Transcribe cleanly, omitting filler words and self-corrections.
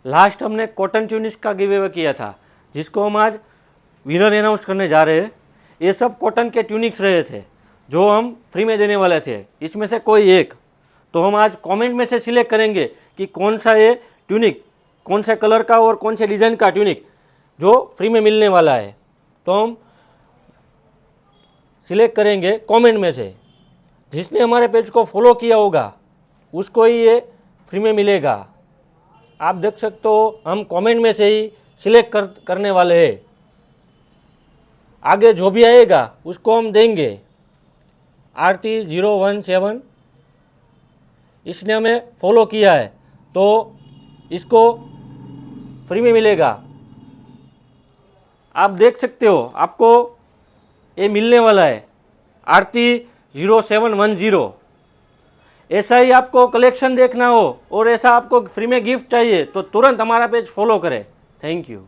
Last हमने cotton tunics का give away किया था, जिसको हम आज विनर अनाउंस करने जा रहे हैं। ये सब कॉटन के ट्यूनिक्स रहे थे जो हम फ्री में देने वाले थे। इसमें से कोई एक तो हम आज कमेंट में से सिलेक्ट करेंगे कि कौन सा ये ट्यूनिक, कौन से कलर का और कौन से डिज़ाइन का ट्यूनिक जो फ्री में मिलने वाला है। तो हम सिलेक्ट करेंगे कमेंट में से। जिसने हमारे पेज को फॉलो किया होगा उसको ही ये फ्री में मिलेगा। आप देख सकते हो, हम कमेंट में से ही सिलेक्ट करने वाले हैं। आगे जो भी आएगा उसको हम देंगे। आरती 017 इसने हमें फॉलो किया है तो इसको फ्री में मिलेगा। आप देख सकते हो, आपको ये मिलने वाला है आरती 0710। ऐसा ही आपको कलेक्शन देखना हो और ऐसा आपको फ्री में गिफ्ट चाहिए तो तुरंत हमारा पेज फॉलो करें। Thank you.